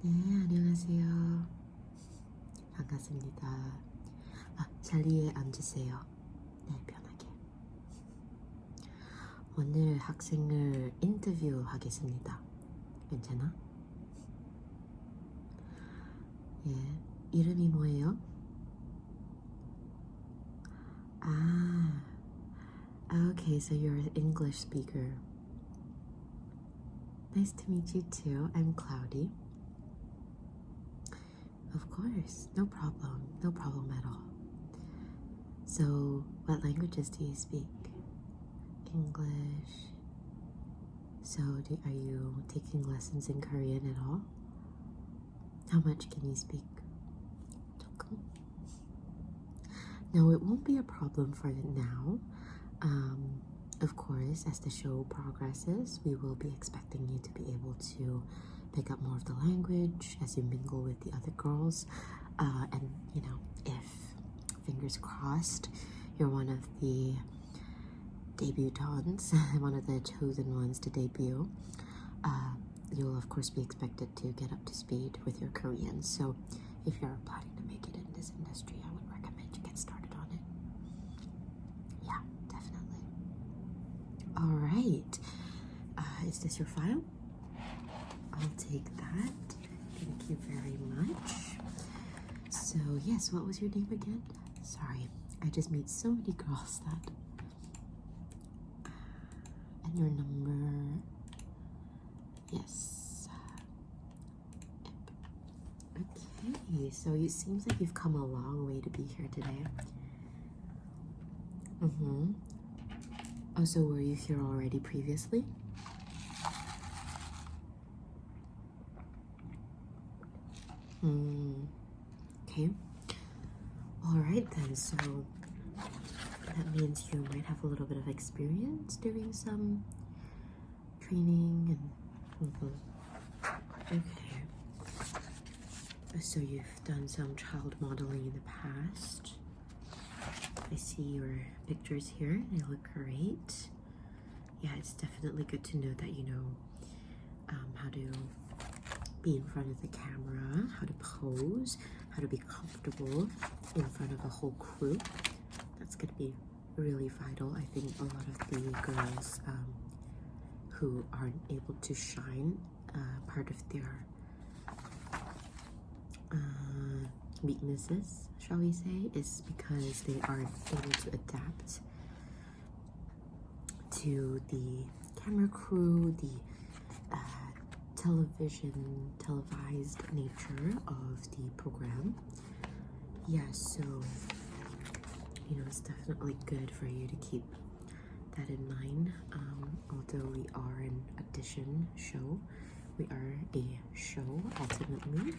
네, 안녕하세요. 반갑습니다. 자리에 앉으세요. 네, 편하게. 오늘 학생을 인터뷰하겠습니다. 괜찮아? 예, 이름이 뭐예요? Okay, so you're an English speaker. Nice to meet you too. I'm Cloudy. Of course, no problem at all. So, what languages do you speak? English. So, are you taking lessons in Korean at all? How much can you speak? 조금? No, it won't be a problem for now. Of course, as the show progresses, we will be expecting you to be able to pick up more of the language as you mingle with the other girls. And, you know, if, fingers crossed, you're one of the debutantes, one of the chosen ones to debut, you'll of course be expected to get up to speed with your Korean. So if you're planning to make it in this industry, I would recommend you get started on it. Yeah, definitely. All right. Is this your file? I'll take that. Thank you very much. So yes, what was your name again? Sorry, I just meet so many girls that... And your number... Yes. Okay, so it seems like you've come a long way to be here today. Oh, so were you here already previously? Okay. Alright then, so that means you might have a little bit of experience doing some training and okay. So you've done some child modeling in the past. I see your pictures here. They look great. Yeah, it's definitely good to know that you know how to be in front of the camera, how to pose, how to be comfortable in front of a whole crew. That's going to be really vital. I think a lot of the girls who aren't able to shine, part of their weaknesses, shall we say, is because they aren't able to adapt to the camera crew, the televised nature of the program. Yeah, so you know, it's definitely good for you to keep that in mind. Although we are an audition show, we are a show ultimately,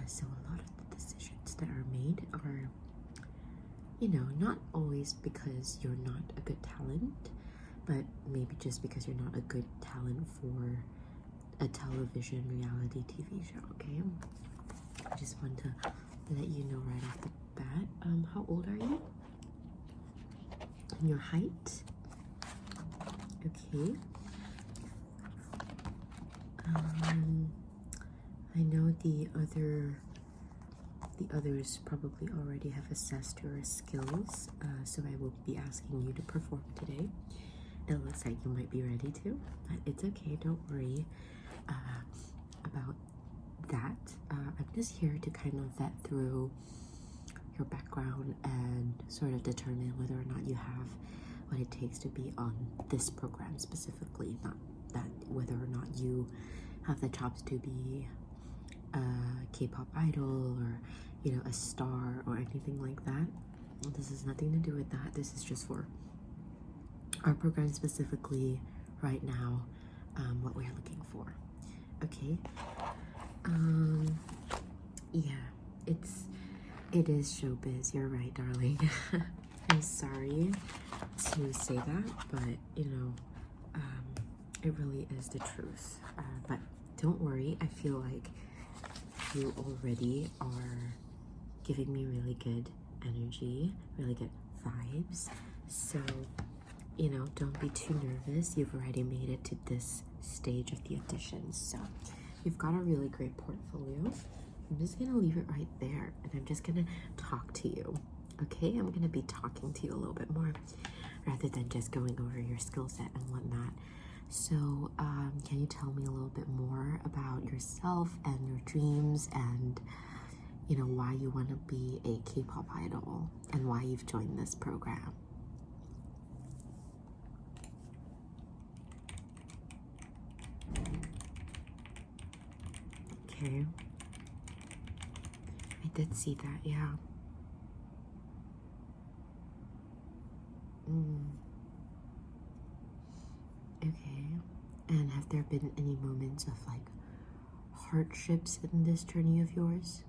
so a lot of the decisions that are made are, you know, not always because you're not a good talent, but maybe just because you're not a good talent for a television reality TV show. Okay, I just want to let you know right off the bat. How old are you? And your height? Okay. I know the others probably already have assessed your skills, so I will be asking you to perform today. It looks like you might be ready to, but it's okay, don't worry about that. I'm just here to kind of vet through your background and sort of determine whether or not you have what it takes to be on this program specifically, not that whether or not you have the chops to be a K-pop idol or, you know, a star or anything like that. This has nothing to do with that. This is just for our program specifically right now, what we're looking for. Okay. Yeah, it is showbiz. You're right, darling. I'm sorry to say that, but you know, it really is the truth. But don't worry, I feel like you already are giving me really good energy, really good vibes. So, you know, don't be too nervous. You've already made it to this stage of the audition, so you've got a really great portfolio. I'm just gonna leave it right there and I'm just gonna talk to you. Okay, I'm gonna be talking to you a little bit more rather than just going over your skill set and whatnot. So, can you tell me a little bit more about yourself and your dreams and, you know, why you want to be a K-pop idol and why you've joined this program? Okay. I did see that, yeah. Okay. And have there been any moments of like hardships in this journey of yours?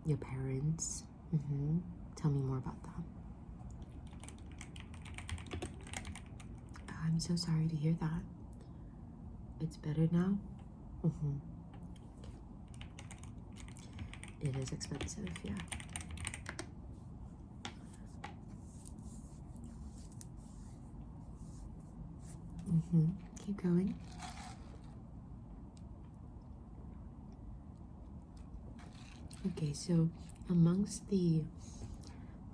Your parents? Tell me more about that. I'm so sorry to hear that. It's better now? It is expensive, yeah. Keep going. Okay, so amongst the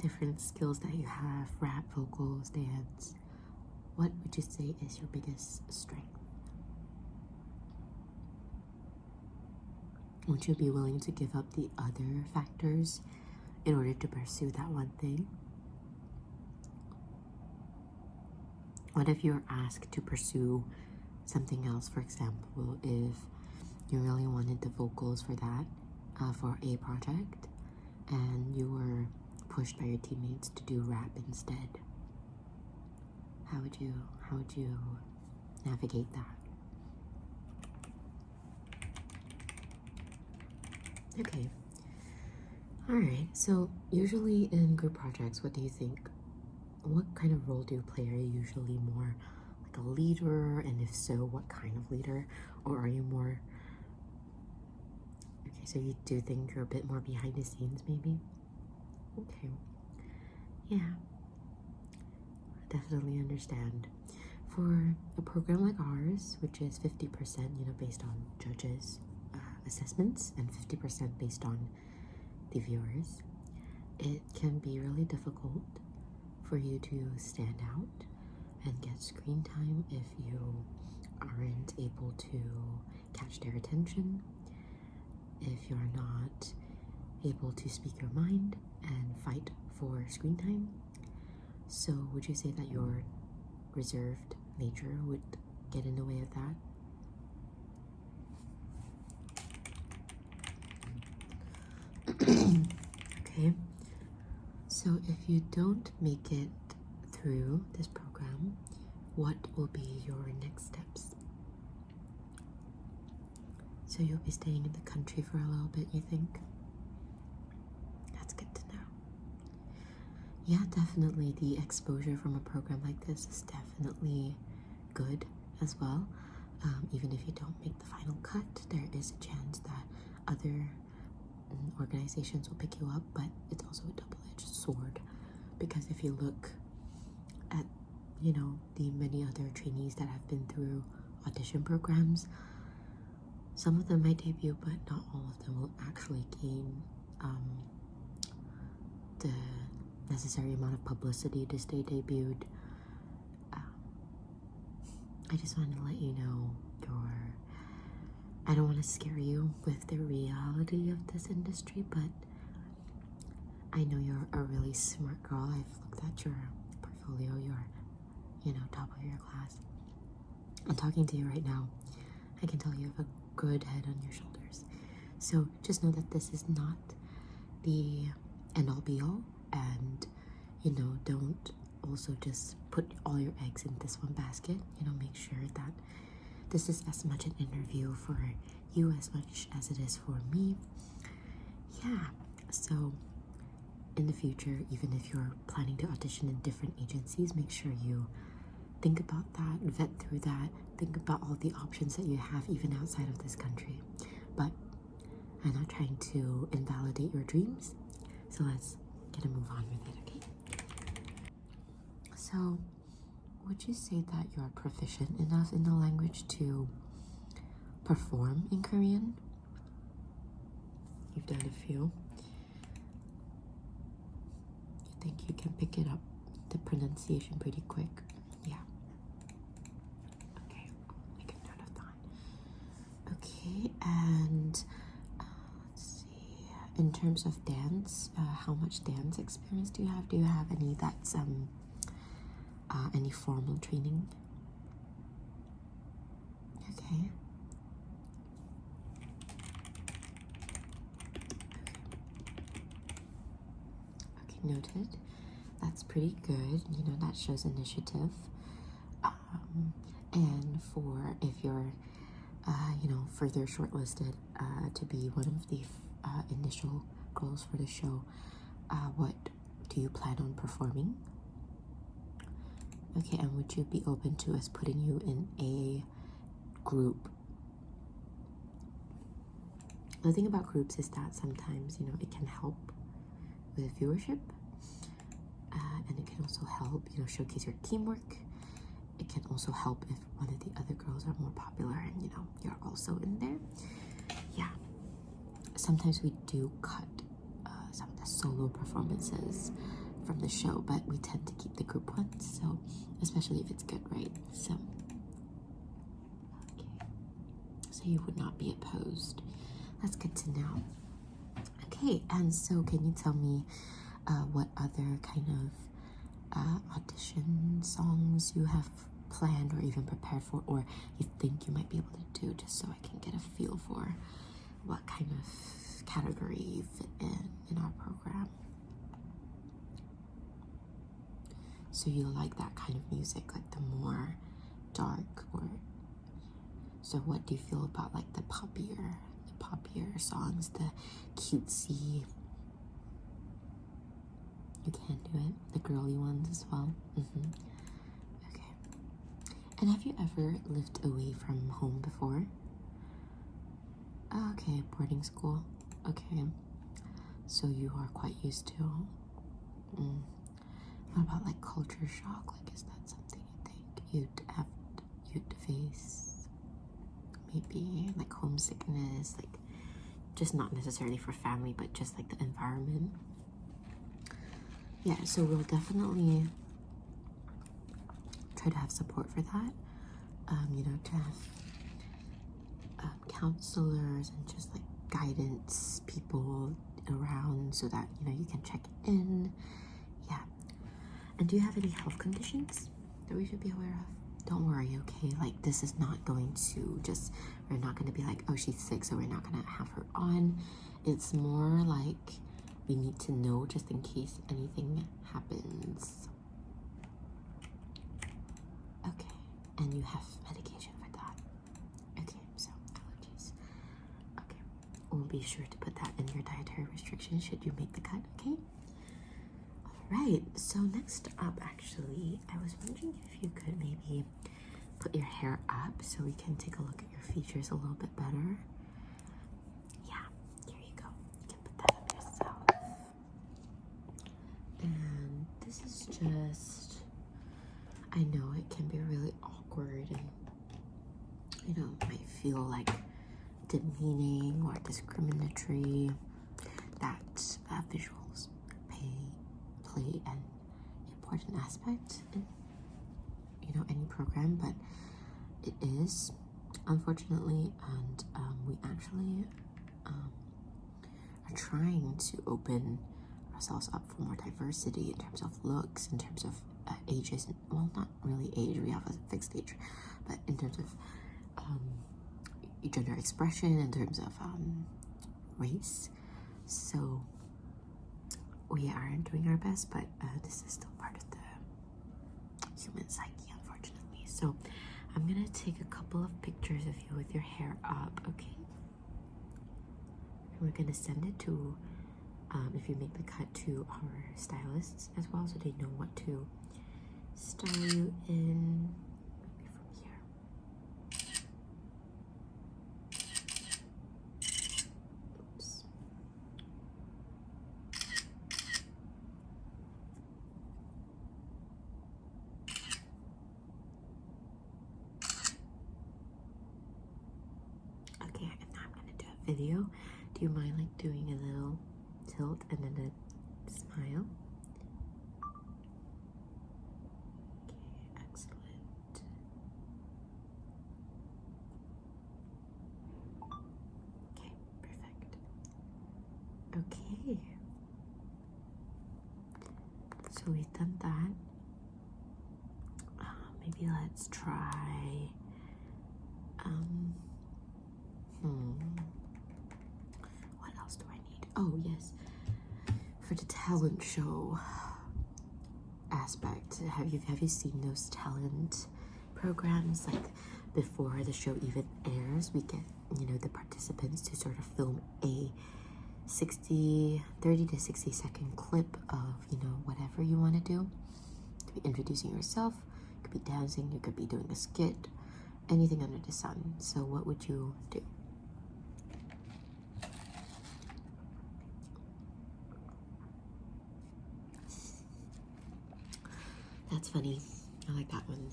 different skills that you have, rap, vocals, dance, what would you say is your biggest strength? Would you be willing to give up the other factors in order to pursue that one thing? What if you're asked to pursue something else? For example, if you really wanted the vocals for that, for a project, and you were pushed by your teammates to do rap instead, how would you navigate that? Okay. All right. So usually in group projects, what do you think? What kind of role do you play? Are you usually more like a leader? And if so, what kind of leader? Or are you more... Okay, so you do think you're a bit more behind the scenes, maybe? Okay. Yeah. Definitely understand. For a program like ours, which is 50%, you know, based on judges' assessments and 50% based on the viewers, it can be really difficult for you to stand out and get screen time if you aren't able to catch their attention, if you're not able to speak your mind and fight for screen time. So would you say that your reserved nature would get in the way of that? Okay, so if you don't make it through this program, what will be your next steps? So you'll be staying in the country for a little bit, you think? That's good to know. Yeah, definitely the exposure from a program like this is definitely good as well. Even if you don't make the final cut, there is a chance that other organizations will pick you up, but it's also a double-edged sword, because if you look at, you know, the many other trainees that have been through audition programs, some of them might debut, but not all of them will actually gain the necessary amount of publicity to stay debuted. I just wanted to let you know I don't want to scare you with the reality of this industry, but I know you're a really smart girl. I've looked at your portfolio. You're, you know, top of your class. I'm talking to you right now. I can tell you have a good head on your shoulders. So just know that this is not the end-all be-all, and, you know, don't also just put all your eggs in this one basket. You know, make sure that this is as much an interview for you as much as it is for me. Yeah, so in the future, even if you're planning to audition in different agencies, make sure you think about that, vet through that, think about all the options that you have even outside of this country. But I'm not trying to invalidate your dreams, so let's get a move on with it, okay? So would you say that you're proficient enough in the language to perform in Korean? You've done a few. I think you can pick it up, the pronunciation, pretty quick. Yeah. Okay, I'll make a note of that. Okay, and let's see. In terms of dance, how much dance experience do you have? Do you have any that's any formal training? Okay. Okay, noted. That's pretty good. You know, that shows initiative. And for if you're, you know, further shortlisted to be one of the initial goals for the show, what do you plan on performing? Okay, and would you be open to us putting you in a group? The thing about groups is that sometimes, you know, it can help with viewership, and it can also help, you know, showcase your teamwork. It can also help if one of the other girls are more popular and, you know, you're also in there. Yeah. Sometimes we do cut some of the solo performances from the show, but we tend to keep the group ones, so especially if it's good, right? So, okay. So you would not be opposed. That's good to know. Okay, and so can you tell me what other kind of audition songs you have planned or even prepared for, or you think you might be able to do, just so I can get a feel for what kind of category you fit in our program? So you like that kind of music, like the more dark, or so what do you feel about like the poppier songs, the cutesy? You can do it, the girly ones as well. Okay. And have you ever lived away from home before? Okay, boarding school. Okay, so you are quite used to. What about like culture shock? Like, is that something you think you'd face? Maybe like homesickness, like just not necessarily for family, but just like the environment. Yeah, so we'll definitely try to have support for that. You know, to have counselors and just like guidance people around so that, you know, you can check in. Yeah. And do you have any health conditions that we should be aware of? Don't worry, okay? Like, this is not going to just, we're not going to be like, oh, she's sick, so we're not going to have her on. It's more like we need to know just in case anything happens. Okay, and you have medication for that. Okay, so allergies. Okay, we'll be sure to put that in your dietary restrictions should you make the cut, okay? Right, so next up, actually, I was wondering if you could maybe put your hair up so we can take a look at your features a little bit better. Yeah, here you go. You can put that up yourself. And this is just, I know it can be really awkward and, you know, might feel like demeaning or discriminatory, that visuals play an important aspect in, you know, any program, but it is, unfortunately, and we actually are trying to open ourselves up for more diversity in terms of looks, in terms of ages, well, not really age, we have a fixed age, but in terms of gender expression, in terms of race. So we are doing our best, but this is still part of the human psyche, unfortunately. So I'm gonna take a couple of pictures of you with your hair up, okay? And we're gonna send it to, if you make the cut, to our stylists as well, so they know what to style you in. Maybe from here. Oops. video. Do you mind like doing a little tilt and then a smile? Okay, excellent. Okay, perfect. Okay. So we've done that. Maybe let's try. What else do I need? Oh yes, for the talent show aspect, have you seen those talent programs? Like before the show even airs, we get, you know, the participants to sort of film a 30 to 60 second clip of, you know, whatever you want to do. You could be introducing yourself, you could be dancing, you could be doing a skit, anything under the sun. So what would you do? That's funny. I like that one.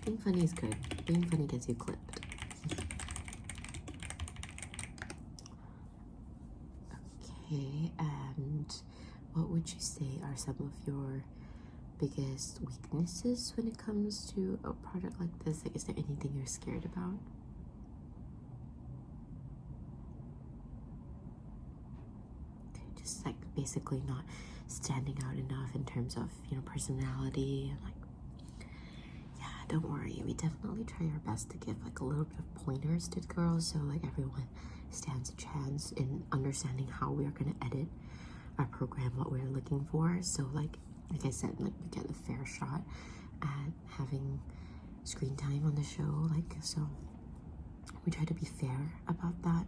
Being funny is good. Being funny gets you clipped. Okay, and what would you say are some of your biggest weaknesses when it comes to a project like this? Like, is there anything you're scared about? Okay, just like basically not standing out enough in terms of, you know, personality and like, yeah, don't worry, we definitely try our best to give like a little bit of pointers to the girls, so like everyone stands a chance in understanding how we are going to edit our program, what we're looking for. So like I said, like we get a fair shot at having screen time on the show, like, so we try to be fair about that.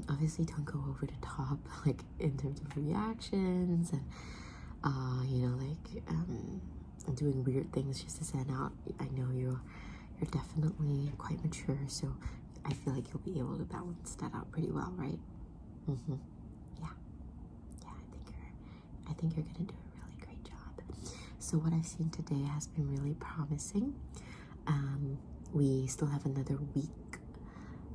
Obviously don't go over the top, like in terms of reactions and you know, like doing weird things just to stand out. I know you're definitely quite mature, so I feel like you'll be able to balance that out pretty well, right? Yeah, I think you're gonna do a really great job. So what I've seen today has been really promising. We still have another week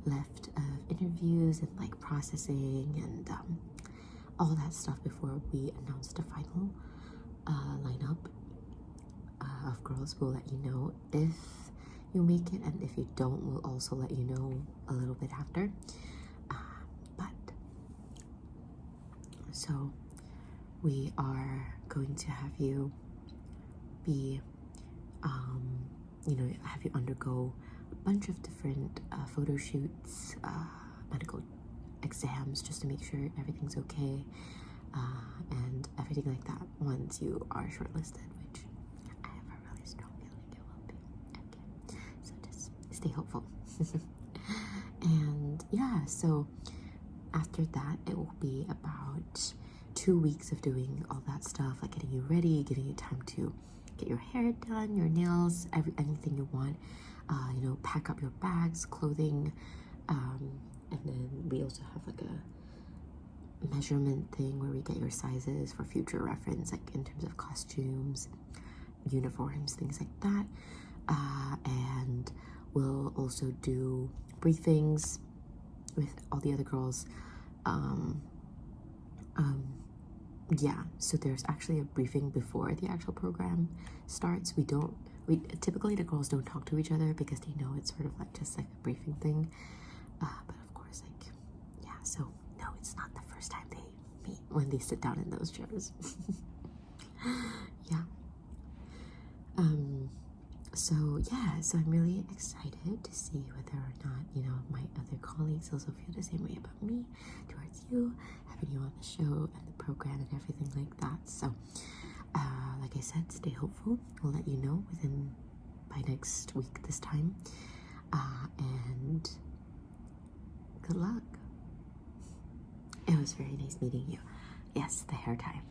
left of interviews and like processing and all that stuff before we announce the final lineup of girls. We'll let you know if you make it, and if you don't, we'll also let you know a little bit after. So we are going to have you be you know, have you undergo a bunch of different photo shoots, medical exams, just to make sure everything's okay, and everything like that once you are shortlisted, which I have a really strong feeling it will be. Okay, so just stay hopeful. And yeah, so after that it will be about 2 weeks of doing all that stuff, like getting you ready, giving you time to get your hair done, your nails, anything you want, you know, pack up your bags, clothing, and then we also have like a measurement thing where we get your sizes for future reference, like in terms of costumes, uniforms, things like that. And we'll also do briefings with all the other girls. Yeah, so there's actually a briefing before the actual program starts. Typically the girls don't talk to each other because they know it's sort of like just like a briefing thing. But of course, like, yeah, so no, it's not the first time they meet when they sit down in those chairs. Yeah. So yeah, so I'm really excited to see whether or not, you know, my other colleagues also feel the same way about me towards you, having you on the show and the program and everything like that. So like I said, stay hopeful. We'll let you know by next week this time, and good luck. It was very nice meeting you. Yes, the hair tie.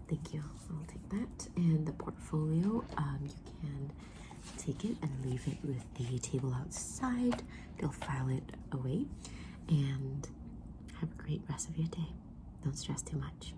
Thank you. I'll take that. And the portfolio, you can take it and leave it with the table outside. They'll file it away. And have a great rest of your day. Don't stress too much.